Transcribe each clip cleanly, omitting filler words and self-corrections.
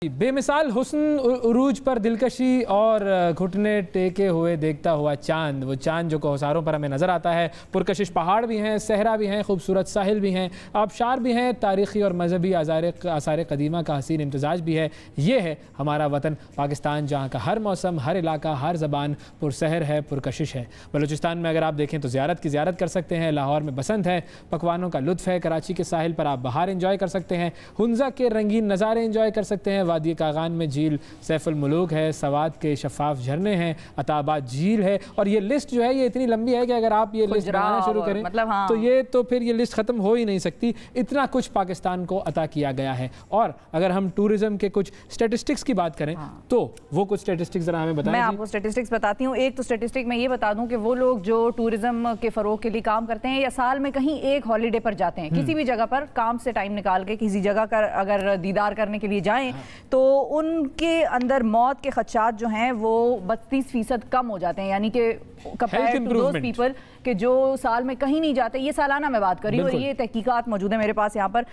बेमिसाल हुस्न उरूज पर दिलकशी और घुटने टेके हुए देखता हुआ चांद, वो चांद जो कोहसारों पर हमें नज़र आता है। पुरकशिश पहाड़ भी हैं, सहरा भी हैं, खूबसूरत साहिल भी हैं, आबशार भी हैं, तारीख़ी और मजहबी आसार कदीमा का हसीन इम्तजाज भी है। ये है हमारा वतन पाकिस्तान, जहाँ का हर मौसम, हर इलाका, हर ज़बान पुरसहर है, पुरकशिश है। बलूचिस्तान में अगर आप देखें तो ज़ियारत कर सकते हैं। लाहौर में बसंत है, पकवानों का लुत्फ़ है। कराची के साहिल पर आप बहार इंजॉय कर सकते हैं, हुंजा के रंगीन नज़ारे इंजॉय कर सकते हैं। वादी कागान में झील सैफुल मुलूक है, सवाद के शफाफ झरने हैं, अताबाद झील है। और ये लिस्ट जो है ये इतनी लंबी है कि अगर आप ये लिस्ट बनाना शुरू करें तो फिर ये लिस्ट ख़त्म हो ही नहीं सकती। इतना कुछ पाकिस्तान को अता किया गया है। और अगर हम टूरिज़्म के कुछ स्टेटिस्टिक्स की बात करें तो वो कुछ स्टेटिस्टिक्स ज़रा हमें बताएं। मैं आपको स्टेटिस्टिक्स बताती हूँ। एक तो स्टेटिस्टिक मैं ये बता दूँ कि वो लोग जो टूरिज़्म के फ़रोग के लिए काम करते हैं या साल में कहीं एक हॉलीडे पर जाते हैं, किसी भी जगह पर काम से टाइम निकाल के किसी जगह का अगर दीदार करने के लिए जाएं तो उनके अंदर मौत के खदशात जो हैं वो 32% कम हो जाते हैं। यानी कि कंपेयर टू दोज पीपल कि जो साल में कहीं नहीं जाते। ये सालाना मैं बात कर रही हूँ और ये तहकीकात मौजूद है मेरे पास यहाँ पर।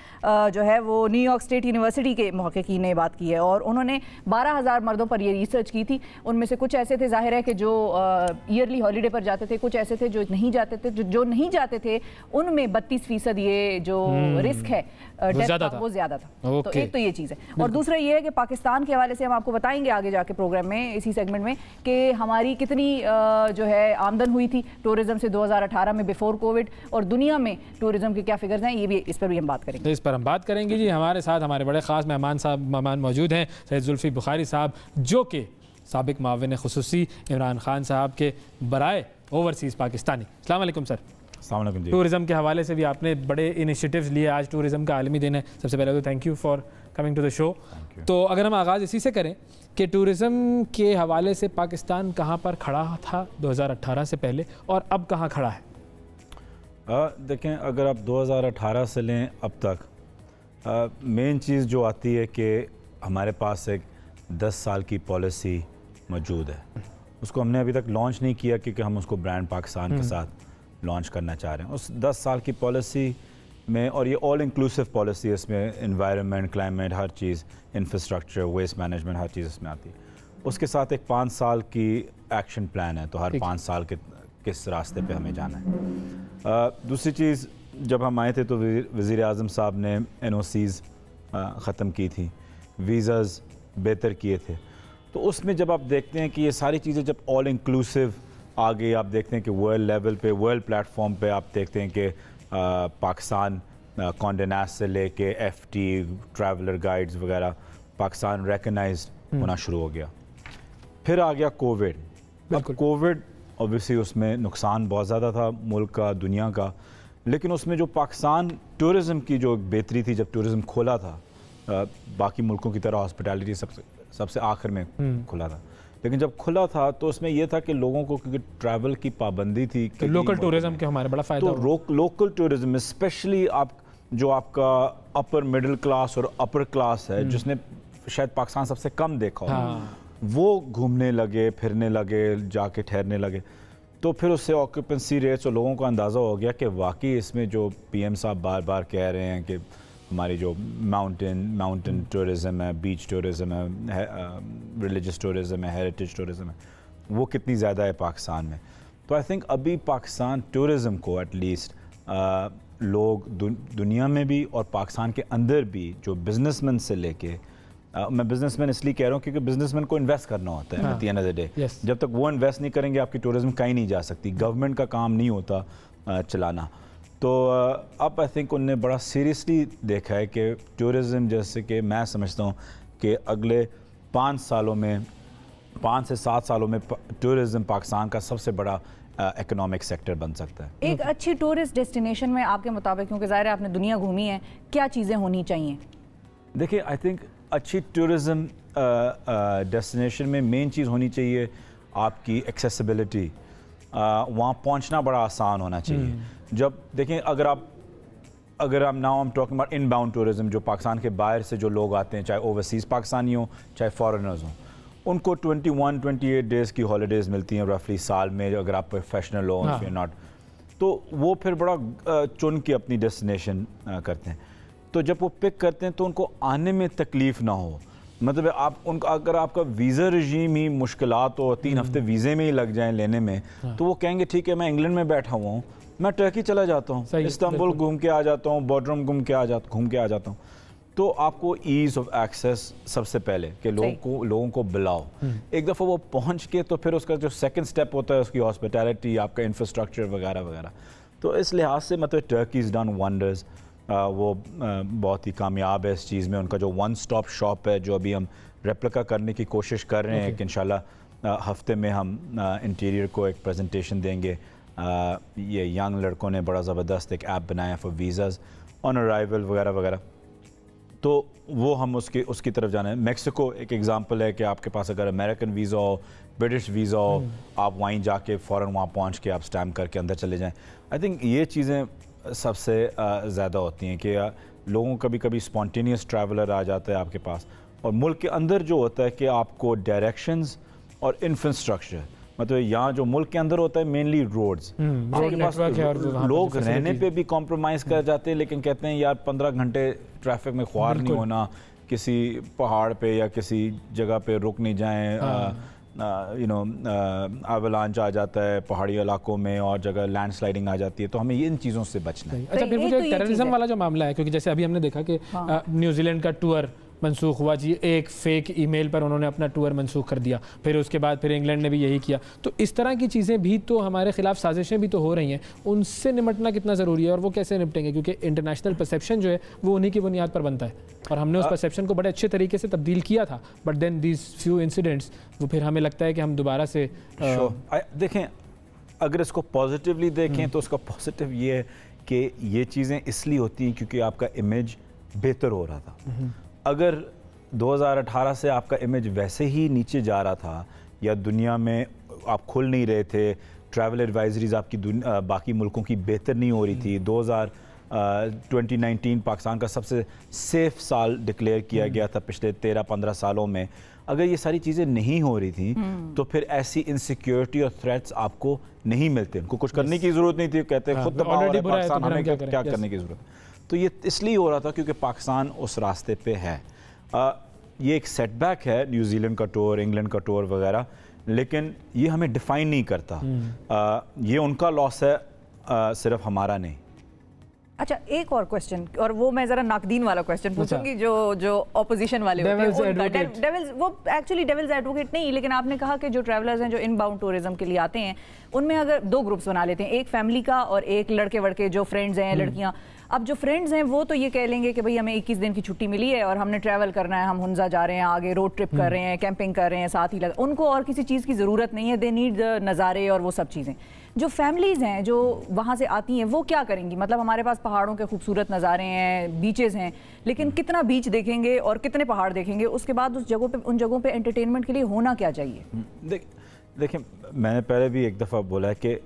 जो है वो न्यूयॉर्क स्टेट यूनिवर्सिटी के मुहक्किकीन ने बात की है और उन्होंने 12,000 मर्दों पर ये रिसर्च की थी। उनमें से कुछ ऐसे थे, जाहिर है कि जो ईयरली हॉलीडे पर जाते थे, कुछ ऐसे थे जो नहीं जाते थे। जो नहीं जाते थे उनमें 32% ये जो रिस्क है वो ज़्यादा था। तो एक तो ये चीज़ है। और दूसरा ये है कि पाकिस्तान के हवाले से हम आपको बताएंगे आगे जाके प्रोग्राम में, इसी सेगमेंट में, कि हमारी कितनी जो है आमदन हुई थी टूरिज़्म से 2018 में बिफोर कोविड, और दुनिया में टूरिज़्म के क्या फिगर्स हैं, ये भी इस पर भी हम बात करेंगे। तो इस पर हम बात करेंगे जी। हमारे साथ हमारे बड़े ख़ास मेहमान मौजूद हैं, सैयद जुल्फ़ी बुखारी साहब, जो कि साबिक माविन ख़ुसूसी इमरान खान साहब के बराए ओवरसीज़ पाकिस्तानी। अस्सलाम वालेकुम सर। टूरिज़्म के हवाले से भी आपने बड़े इनिशिएटिव्स लिए। आज टूरिज़्म का आलमी दिन है। सबसे पहले तो thank you for coming to the show. तो अगर हम आगाज़ इसी से करें कि टूरिज़्म के हवाले से पाकिस्तान कहाँ पर खड़ा था 2018 से पहले और अब कहाँ खड़ा है? देखें, अगर आप 2018 से लें अब तक, मेन चीज़ जो आती है कि हमारे पास एक 10 साल की पॉलिसी मौजूद है। उसको हमने अभी तक लॉन्च नहीं किया क्योंकि हम उसको ब्रांड पाकिस्तान के साथ लॉन्च करना चाह रहे हैं। उस 10 साल की पॉलिसी में, और ये ऑल इंक्लूसिव पॉलिसी है, इसमें एनवायरनमेंट, क्लाइमेट, हर चीज़, इंफ्रास्ट्रक्चर, वेस्ट मैनेजमेंट, हर चीज़ इसमें आती है। उसके साथ एक 5 साल की एक्शन प्लान है, तो हर 5 साल के किस रास्ते पे हमें जाना है। दूसरी चीज़, जब हम आए थे तो वज़ीर आज़म साहब ने NOCs ख़त्म की थी, वीज़ाज़ बेहतर किए थे। तो उसमें जब आप देखते हैं कि ये सारी चीज़ें जब ऑल इंक्लूसिव आ गई, आप देखते हैं कि वर्ल्ड लेवल पे, वर्ल्ड प्लेटफॉर्म पे आप देखते हैं कि पाकिस्तान कॉन्डे नास्ट से लेके FT, ट्रैवलर गाइड्स वगैरह, पाकिस्तान रिकगनाइज्ड होना शुरू हो गया। फिर आ गया कोविड। अब कोविड ऑब्वियसली उसमें नुकसान बहुत ज़्यादा था मुल्क का, दुनिया का, लेकिन उसमें जो पाकिस्तान टूरिज़म की जो बेहतरी थी, जब टूरिज़म खोला था, बाकी मुल्कों की तरह हॉस्पिटैलिटी सबसे आखिर में खुला था, लेकिन जब खुला था तो उसमें यह था कि लोगों को, क्योंकि ट्रैवल की पाबंदी थी, तो लोकल टूरिज़्म के हमारे बड़ा फ़ायदा, तो लोकल टूरिज़म स्पेशली जो आपका अपर मिडिल क्लास और अपर क्लास है, जिसने शायद पाकिस्तान सबसे कम देखा हो, वो घूमने लगे, फिरने लगे, जाके ठहरने लगे। तो फिर उससे ऑक्यूपेंसी रेट्स और लोगों को अंदाज़ा हो गया कि वाकई इसमें जो PM साहब बार बार कह रहे हैं कि हमारी जो माउंटेन टूरिज़म है, बीच टूरिज़म है, रिलीजियस टूरिज़म है, हेरिटेज टूरिज़म है, वो कितनी ज़्यादा है पाकिस्तान में। तो आई थिंक अभी पाकिस्तान टूरिज़म को एटलीस्ट लोग दुनिया में भी और पाकिस्तान के अंदर भी, जो बिजनेसमैन से लेके, मैं बिजनेसमैन इसलिए कह रहा हूँ क्योंकि बिजनेसमैन को इन्वेस्ट करना होता है at the end of the day. जब तक वो इन्वेस्ट नहीं करेंगे आपकी टूरिज़म कहीं नहीं जा सकती, गवर्नमेंट का काम नहीं होता चलाना। तो अब आई थिंक उनने बड़ा सीरियसली देखा है कि टूरिज़म, जैसे कि मैं समझता हूँ कि अगले 5 सालों में, 5 से 7 सालों में टूरिज़म पाकिस्तान का सबसे बड़ा इकोनॉमिक सेक्टर बन सकता है। एक अच्छी टूरिस्ट डेस्टिनेशन में आपके मुताबिक, क्योंकि ज़ाहिर है आपने दुनिया घूमी है, क्या चीज़ें होनी चाहिए? देखिए, आई थिंक अच्छी टूरिज़म डेस्टिनेशन में मेन चीज़ होनी चाहिए आपकी एक्सेसिबिलिटी। वहाँ पहुँचना बड़ा आसान होना चाहिए। जब देखें, अगर हम नाउ हम टॉकिंग अबाउट इनबाउंड टूरिज़म, जो पाकिस्तान के बाहर से जो लोग आते हैं, चाहे ओवरसीज़ पाकिस्तानी हो चाहे फॉरेनर्स हों, उनको 21-28 डेज़ की हॉलीडेज़ मिलती हैं रफली साल में, अगर आप प्रोफेशनल हो, इफ यू नॉट, तो वो फिर बड़ा चुन के अपनी डेस्टिनेशन करते हैं। तो जब वो पिक करते हैं तो उनको आने में तकलीफ़ ना हो, مطلب آپ ان کا اگر آپ کا ویزا رجیم ہی مشکلات ہو 3 ہفتے ویزے میں ہی لگ جائیں لینے میں تو وہ کہیں گے ٹھیک ہے میں انگلینڈ میں بیٹھا ہوا ہوں میں ٹرکی چلا جاتا ہوں استنبول گھوم کے آ جاتا ہوں بورڈرم گھوم کے آ جاتا ہوں تو آپ کو ایز آف ایکسیس سب سے پہلے کہ لوگوں کو بلاؤ ایک دفعہ وہ پہنچ کے تو پھر اس کا جو سیکنڈ سٹیپ ہوتا ہے اس کی ہاسپٹیلٹی آپ کا انفراسٹرکچر وغیرہ وغیرہ تو اس لحاظ سے مطلب ٹرکی از ڈن ونڈرز وہ بہت ہی کامیاب ہے اس چیز میں ان کا جو ون سٹاپ شاپ ہے جو ابھی ہم ریپلیکا کرنے کی کوشش کر رہے ہیں کہ انشاءاللہ ہفتے میں ہم انٹیریئر کو ایک پریزنٹیشن دیں گے یہ ینگ لڑکوں نے بڑا زبردست ایک ایپ بنایا فار ویزاز آن ارائیول وغیرہ وغیرہ تو وہ ہم اس کی طرف جانا ہے میکسیکو ایک ایگزامپل ہے کہ آپ کے پاس اگر امریکن ویزا ہو برٹش ویزا ہو آپ وہیں جا کے فوراً وہاں پہنچ کے آپ سٹیمپ کر کے اندر چلے جائیں آئی تھنک یہ چیزیں سب سے زیادہ ہوتی ہیں کہ لوگوں کبھی کبھی اسپونٹینیس ٹریولر آ جاتا ہے آپ کے پاس اور ملک کے اندر جو ہوتا ہے کہ آپ کو ڈائریکشنز اور انفراسٹرکچر مطلب یہاں جو ملک کے اندر ہوتا ہے مینلی روڈز آپ کے پاس لوگ رہنے پہ بھی کمپرومائز کر جاتے ہیں لیکن کہتے ہیں یار 15 گھنٹے ٹریفک میں خوار نہیں ہونا کسی پہاڑ پہ یا کسی جگہ پہ رک نہیں جائیں ایولانچ آ جاتا ہے پہاڑی علاقوں میں اور جگہ لینڈ سلائڈنگ آ جاتی ہے تو ہمیں ان چیزوں سے بچنا ہے اچھا پھر مجھے ٹیررزم والا جو معاملہ ہے کیونکہ جیسے ابھی ہم نے دیکھا کہ نیوزی لینڈ کا ٹور منسوخ ہوا جی ایک فیک ای میل پر انہوں نے اپنا ٹور منسوخ کر دیا پھر اس کے بعد پھر انگلینڈ نے بھی یہی کیا تو اس طرح کی چیزیں بھی تو ہمارے خلاف سازشیں بھی تو ہو رہی ہیں ان سے نمٹنا کتنا ضروری ہے اور وہ کیسے نپٹیں گے کیونکہ انٹرنیشنل پرسیپشن جو ہے وہ انہی کی بنیاد پر بنتا ہے اور ہم نے اس پرسیپشن کو بڑے اچھے طریقے سے تبدیل کیا تھا but then these few incidents وہ پھر ہمیں لگتا ہے کہ ہم دوبارہ سے دیکھیں اگر اس کو پازیٹیولی دیکھیں تو اس کا پازیٹیو یہ ہے کہ یہ چیزیں اس لیے ہوتی ہیں کیونکہ آپ کا امیج بہتر ہو رہا تھا اگر 2018 سے آپ کا امیج ویسے ہی نیچے جا رہا تھا یا دنیا میں آپ کھل نہیں رہے تھے ٹریول ایڈوائزریز آپ کی باقی ملکوں کی بہتر نہیں ہو رہی تھی 2019 پاکستان کا سب سے سیف سال ڈکلیئر کیا گیا تھا پچھلے 13-15 سالوں میں اگر یہ ساری چیزیں نہیں ہو رہی تھیں تو پھر ایسی انسیکیورٹی اور تھریٹس آپ کو نہیں ملتے ان کو کچھ کرنے کی ضرورت نہیں تھی کہتے ہیں خود دباؤ پاکستان ہمیں کیا کرنے کی ضرورت تو یہ اس لیے ہو رہا تھا کیونکہ پاکستان اس راستے پہ ہے یہ ایک سیٹ بیک ہے نیوزی لینڈ کا ٹور انگلینڈ کا ٹور وغیرہ لیکن یہ ہمیں ڈیفائن نہیں کرتا یہ ان کا لاس ہے صرف ہمارا نہیں اچھا ایک اور کوسچن اور وہ میں ذرا ناقدین والا کوسچن پوچھوں گی جو اپوزیشن والے ہوتے ہیں وہ ایکچولی ڈیولز ایڈوکیٹ نہیں لیکن آپ نے کہا کہ جو ٹریولرز ہیں جو ان باؤنڈ ٹورزم کے لیے آتے ہیں ان میں اگر 2 گروپس بنا لیتے ہیں ایک فیملی کا اور ایک لڑکے وڑکے جو فرینڈز ہیں لڑکیاں اب جو فرینڈز ہیں وہ تو یہ کہہ لیں گے کہ بھئی ہمیں 21 دن کی چھٹی ملی ہے اور ہم نے ٹریول کرنا ہے ہم ہنزا جا رہے ہیں آگے روڈ ٹرپ کر رہے ہیں کیمپنگ کر رہے ہیں ساتھ ہی ان کو اور کسی چیز کی ضرورت نہیں ہے دے نیڈ نظارے اور وہ سب چیزیں جو فیملیز ہیں جو وہاں سے آتی ہیں وہ کیا کریں گی مطلب ہمارے پاس پہاڑوں کے خوبصورت نظارے ہیں بیچز ہیں لیکن کتنا بیچ دیکھیں گے اور کتنے پہاڑ دیکھیں گے اس کے بعد ان جگہوں پہ انٹرٹینمنٹ کے لیے ہونا کیا چاہیے دیکھیں میں نے پہلے بھی ایک دفعہ بولا ہے کہ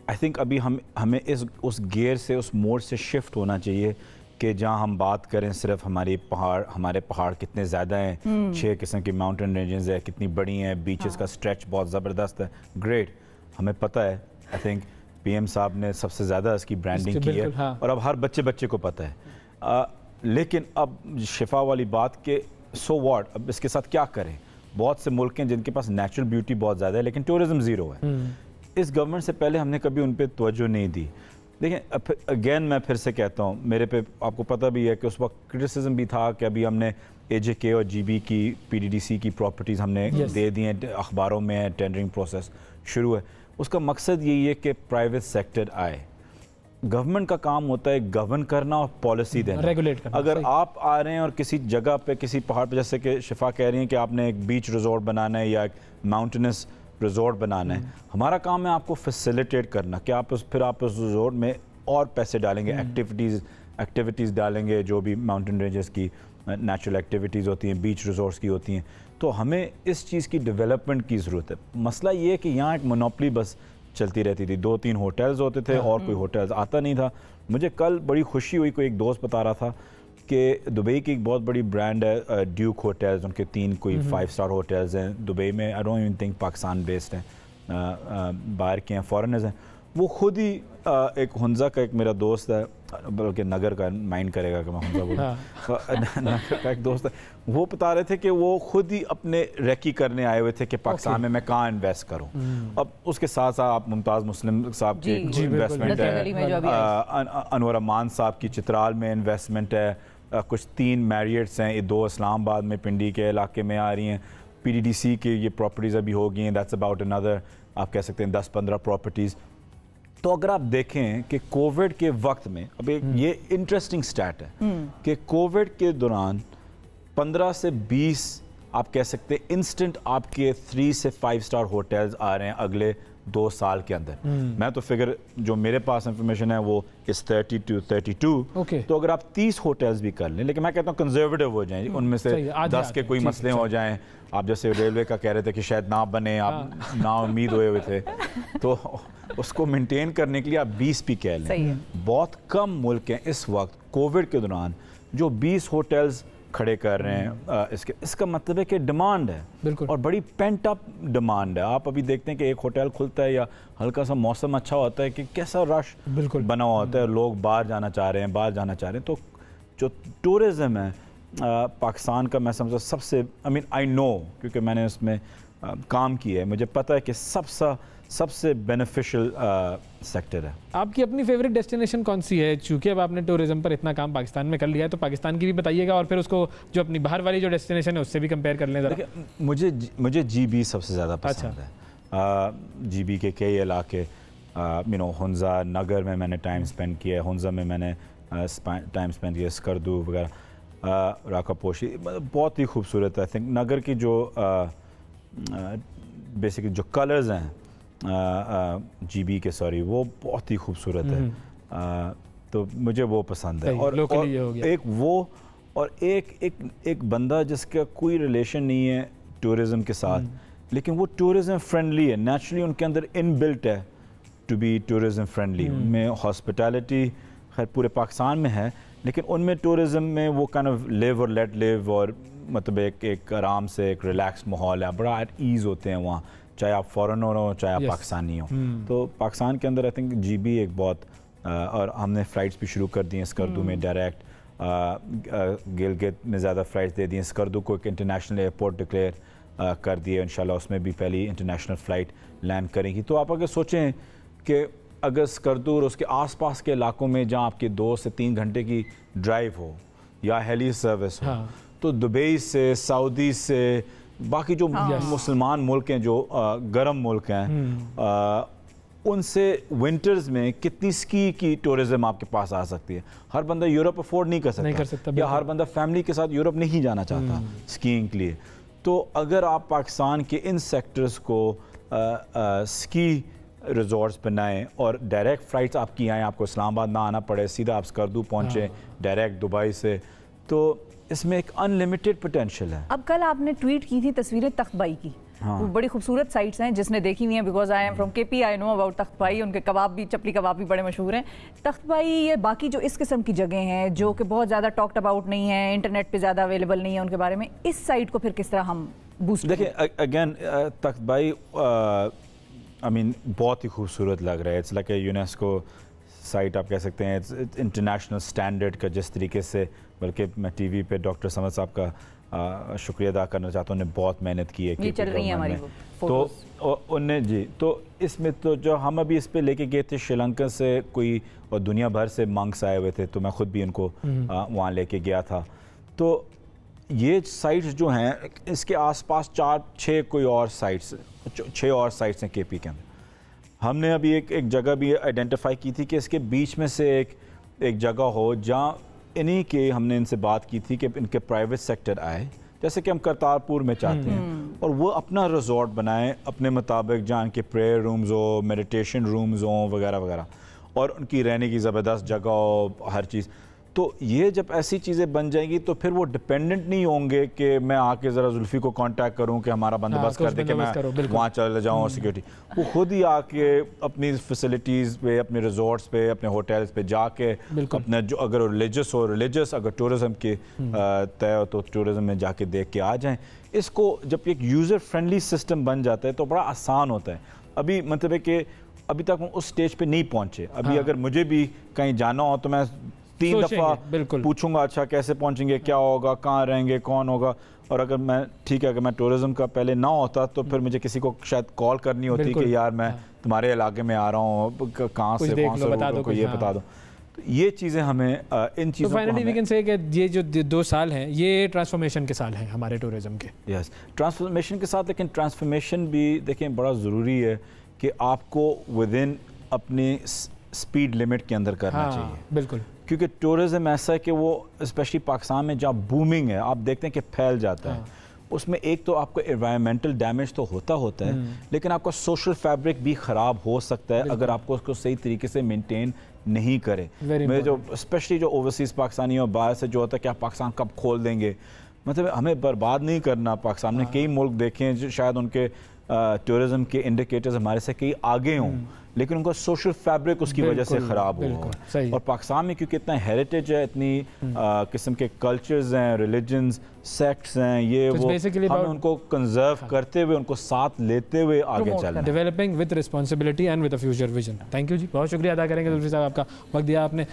آئی تھنک ابھی ہمیں اس گیئر سے اس موڈ سے شفٹ ہونا چاہیے کہ جہاں ہم بات کریں صرف ہمارے پہاڑ کتنے زیادہ ہیں 6 قسم کی ماؤنٹین رینجز ہیں کتنی بڑی ہیں بیچز کا سٹریچ بہت زبردست ہے گریٹ ہمیں پتہ ہے آئی تھنک پی ایم صاحب نے سب سے زیادہ اس کی برانڈنگ کی ہے اور اب ہر بچے کو پتہ ہے لیکن اب شفا والی بات کہ سو واٹ اب اس کے ساتھ کیا کریں بہت سے ملک ہیں جن کے پاس نیچرل بیوٹی بہت زیادہ ہے لیکن ٹورزم زیرو ہے اس گورنمنٹ سے پہلے ہم نے کبھی ان پہ توجہ نہیں دی دیکھیں اگین میں پھر سے کہتا ہوں میرے پہ آپ کو پتہ بھی ہے کہ اس وقت کرٹیسزم بھی تھا کہ ابھی ہم نے اے جے کے اور جی بی کی پی ڈی ڈی سی کی پراپرٹیز ہم نے دے دی ہیں اخباروں میں ٹینڈرنگ پروسیس شروع ہے اس کا مقصد یہی ہے کہ پرائیویٹ سیکٹر آئے گورنمنٹ کا کام ہوتا ہے گورن کرنا اور پالیسی دینا ریگولیٹ کرنا اگر آپ آ رہے ہیں اور کسی جگہ پہ کسی پہاڑ پہ جیسے کہ شفا کہہ رہی ہیں کہ آپ نے ایک بیچ ریزورٹ بنانا ہے یا ایک ماؤنٹینس ریزورٹ بنانا ہے ہمارا کام ہے آپ کو فیسیلیٹیٹ کرنا کہ آپ اس ریزورٹ میں اور پیسے ڈالیں گے ایکٹیویٹیز ڈالیں گے جو بھی ماؤنٹین رینجز کی نیچرل ایکٹیویٹیز ہوتی ہیں بیچ ریزورٹس کی ہوتی ہیں تو ہمیں اس چیز کی ڈیولپمنٹ کی ضرورت ہے مسئلہ یہ ہے کہ یہاں ایک مونوپلی بس چلتی رہتی تھی 2-3 ہوٹلز ہوتے تھے اور کوئی ہوٹلز آتا نہیں تھا مجھے کل بڑی خوشی ہوئی کوئی ایک دوست بتا رہا تھا کہ دبئی کی ایک بہت بڑی برانڈ ہے ڈیوک ہوٹلز ان کے 3 کوئی 5 اسٹار ہوٹلز ہیں دبئی میں I don't even think Pakistan based ہیں باہر کے ہیں فارنرز ہیں वो खुद ही एक हुंजा का एक मेरा दोस्त है, बल्कि नगर का माइंड करेगा कि मैं हुंजा बोलूँ, नगर का एक दोस्त है, वो बता रहे थे कि वो खुद ही अपने रेकी करने आए हुए थे कि पाकिस्तान में मैं कहाँ इन्वेस्ट करूँ। अब उसके साथ साथ आप मुमताज़ मुस्लिम साहब की इन्वेस्टमेंट है, अनवर अमान साहब की चित्राल में इन्वेस्टमेंट है, कुछ 3 मैरियट्स हैं, ये 2 इस्लामाबाद में पिंडी के इलाके में आ रही हैं, PDDC की ये प्रॉपर्टीज़ अभी हो गई हैं, दैट्स अबाउट अनदर आप कह सकते हैं 10-15 प्रॉपर्टीज़। तो अगर आप देखें कि कोविड के वक्त में, अब ये इंटरेस्टिंग स्टैट है कि कोविड के दौरान 15 से 20 आप कह सकते हैं इंस्टेंट आपके 3 से 5 स्टार होटल्स आ रहे हैं अगले 2 साल के अंदर। मैं तो फिगर जो मेरे पास इंफॉर्मेशन है वो इस 30 to 32। तो अगर आप 30 होटल्स भी कर लें, लेकिन मैं कहता हूँ कंजर्वेटिव हो जाएं, उनमें से 10 के कोई मसले हो जाएं, आप जैसे रेलवे का कह रहे थे कि शायद ना बने, आप ना उम्मीद हुए थे, तो उसको मेंटेन करने के लिए आप 20 भी कह लें। बहुत कम मुल्क हैं इस वक्त कोविड के दौरान जो 20 होटल्स खड़े कर रहे हैं। इसका मतलब है कि डिमांड है और बड़ी पेंट अप डिमांड है। आप अभी देखते हैं कि एक होटल खुलता है या हल्का सा मौसम अच्छा होता है कि कैसा रश बना हुआ होता है, लोग बाहर जाना चाह रहे हैं। तो जो टूरिज़्म है पाकिस्तान का, मैं समझता सबसे आई नो, क्योंकि मैंने उसमें काम किया है, मुझे पता है कि सबसे बेनिफिशियल सेक्टर है। आपकी अपनी फेवरेट डेस्टिनेशन कौन सी है? चूँकि अब आपने टूरिज्म पर इतना काम पाकिस्तान में कर लिया है, तो पाकिस्तान की भी बताइएगा और फिर उसको जो अपनी बाहर वाली जो डेस्टिनेशन है उससे भी कंपेयर कर लें ज़रा। मुझे GB सबसे ज़्यादा पसंद है। GB के कई इलाके, हुंजा नगर में मैंने टाइम स्पेंड किया है, हुंजा में मैंने टाइम स्पेंड किया, स्कर्दू वगैरह, राकापोशी, बहुत ही खूबसूरत है। आई थिंक नगर की जो बेसिकली जो कलर्स हैं GB के, वो बहुत ही खूबसूरत है। तो मुझे वो पसंद है। और एक वो और एक बंदा जिसका कोई रिलेशन नहीं है टूरिज़म के साथ, लेकिन वो टूरिज़म फ्रेंडली है, नेचुरली उनके अंदर इनबिल्ट है टू बी टूरिज़म फ्रेंडली। उनमें हॉस्पिटैलिटी खैर पूरे पाकिस्तान में है, लेकिन उनमें टूरिज़म में वो काइंड ऑफ लिव और लेट लिव, और मतलब एक आराम से एक रिलैक्स माहौल है, बड़ा एट ईज़ होते हैं वहाँ, चाहे आप फॉरेनर हो चाहे आप पाकिस्तानी हो। तो पाकिस्तान के अंदर आई थिंक GB एक बहुत, और हमने फ़्लाइट्स भी शुरू कर दी हैं स्कर्दू में डायरेक्ट, गिलगित में ज़्यादा फ़्लाइट्स दे दी हैं, स्कर्दू को एक इंटरनेशनल एयरपोर्ट डिक्लेयर कर दिए, इंशाल्लाह उसमें भी पहली इंटरनेशनल फ़्लाइट लैंड करेगी। तो आप अगर सोचें कि अगर स्कर्दू और उसके आसपास के इलाकों में जहाँ आपके 2 से 3 घंटे की ड्राइव हो या हेली सर्विस हो, तो दुबई से, सऊदी से, बाकी जो मुसलमान मुल्क हैं, जो गर्म मुल्क हैं, उनसे विंटर्स में कितनी स्की की टूरिज्म आपके पास आ सकती है। हर बंदा यूरोप अफोर्ड नहीं कर सकता या हर बंदा फैमिली के साथ यूरोप नहीं जाना चाहता स्कीइंग के लिए। तो अगर आप पाकिस्तान के इन सेक्टर्स को स्की रिजॉर्ट्स बनाएं और डायरेक्ट फ़्लाइट्स आपकी आएँ, आपको इस्लामाबाद ना आना पड़े, सीधा आप स्कर्दू पहुँचें डायरेक्ट दुबई से, तो इसमें एक अनलिमिटेड पोटेंशियल है। अब कल आपने ट्वीट की थी तस्वीरें तख्तबाई की, वो बड़ी खूबसूरत साइट्स हैं, जिसने देखी हुई हैं, because I am from KP, I know about Takhtbai. उनके कबाब भी, चपली कबाब भी बड़े मशहूर हैं। तख्तबाई ये बाकी जो इस किस्म की जगह हैं जो कि बहुत ज़्यादा टॉक्ड अबाउट नहीं है, इंटरनेट पे ज़्यादा अवेलेबल नहीं है, उनके बारे में इस साइट को फिर किस तरह हम बूस्ट करें? देखिए अगेन तख्तबाई बहुत ही खूबसूरत लग रहा है। It's like a UNESCO site आप कह सकते हैं, इंटरनेशनल स्टैंडर्ड का, जिस तरीके से, बल्कि मैं TV पे डॉक्टर समद साहब का शुक्रिया अदा करना चाहता हूँ, उन्हें बहुत मेहनत की है। ये चल रही है हमारी तो उन्हें जी, तो इसमें तो जो हम अभी इस पे लेके गए थे श्रीलंका से कोई, और दुनिया भर से मंक्स आए हुए थे, तो मैं ख़ुद भी उनको वहाँ लेके गया था। तो ये साइट्स जो हैं, इसके आसपास 4-6 कोई और साइट्स, 6 और साइट्स हैं KP के अंदर। हमने अभी एक जगह भी आइडेंटिफाई की थी कि इसके बीच में से एक जगह हो जहाँ इन्हीं के, हमने इनसे बात की थी कि इनके प्राइवेट सेक्टर आए, जैसे कि हम करतारपुर में चाहते हैं, और वो अपना रिजॉर्ट बनाएं अपने मुताबिक, जहाँ इनके प्रेयर रूम्स हो, मेडिटेशन रूम्स हो वगैरह वगैरह, और उनकी रहने की ज़बरदस्त जगह हो, हर चीज़। तो ये जब ऐसी चीज़ें बन जाएंगी तो फिर वो डिपेंडेंट नहीं होंगे कि मैं आके ज़रा जुल्फ़ी को कांटेक्ट करूं कि हमारा बंदोबस्त कर दे कि मैं वहाँ चले जाऊँ और सिक्योरिटी। वो खुद ही आके अपनी फैसिलिटीज़ पे, अपने रिजॉर्ट्स पे, अपने होटल्स पे जाके अपना, जो अगर रिलीजियस हो रिलीजियस, अगर टूरिज़म के तय हो तो टूरिज़म में जाके देख के आ जाएँ। इसको जब एक यूज़र फ्रेंडली सिस्टम बन जाता है तो बड़ा आसान होता है। अभी मतलब है कि अभी तक उस स्टेज पे नहीं पहुंचे। अभी अगर मुझे भी कहीं जाना हो तो मैं 3 दफ़ा पूछूंगा अच्छा कैसे पहुंचेंगे, क्या होगा, कहाँ रहेंगे, कौन होगा। और अगर मैं ठीक है अगर मैं टूरिज़्म का पहले ना होता तो फिर मुझे किसी को शायद कॉल करनी होती कि यार मैं तुम्हारे इलाके में आ रहा हूँ, कहाँ से कौन से लोगों को ये बता दो। ये चीज़ें हमें इन चीज़ों को फाइनली वी कैन से कि ये जो 2 साल हैं ये ट्रांसफॉर्मेशन के साल हैं हमारे टूरिज़्म के। यस, ट्रांसफॉर्मेशन के साथ, लेकिन ट्रांसफॉर्मेशन भी देखें बड़ा ज़रूरी है कि आपको विद इन अपनी स्पीड लिमिट के अंदर करना चाहिए। बिल्कुल, क्योंकि टूरिज़्म ऐसा है कि वो स्पेशली पाकिस्तान में जहाँ बूमिंग है आप देखते हैं कि फैल जाता है। उसमें एक तो आपको एनवायरमेंटल डैमेज तो होता है, लेकिन आपका सोशल फैब्रिक भी ख़राब हो सकता है अगर आपको उसको सही तरीके से मेंटेन नहीं करे। मेरे जो स्पेशली जो ओवरसीज़ पाकिस्तानी और बाहर से जो होता है कि आप पाकिस्तान कब खोल देंगे, मतलब हमें बर्बाद नहीं करना पाकिस्तान में। कई मुल्क देखे हैं जो शायद उनके टूरिज़्म के इंडिकेटर्स हमारे से कई आगे हों, लेकिन उनका सोशल फैब्रिक उसकी वजह से ख़राब हो। और पाकिस्तान में क्योंकि इतना हेरिटेज है, इतनी किस्म के कल्चर्स हैं, रिलीजन्स, सेक्ट्स हैं, ये वो हमें उनको कंजर्व करते हुए, उनको साथ लेते हुए आगे चलना। Developing with responsibility and with a future vision. Thank you ji, बहुत शुक्रिया अदा करेंगे जुल्फी साहब, आपका वक्त दिया आपने।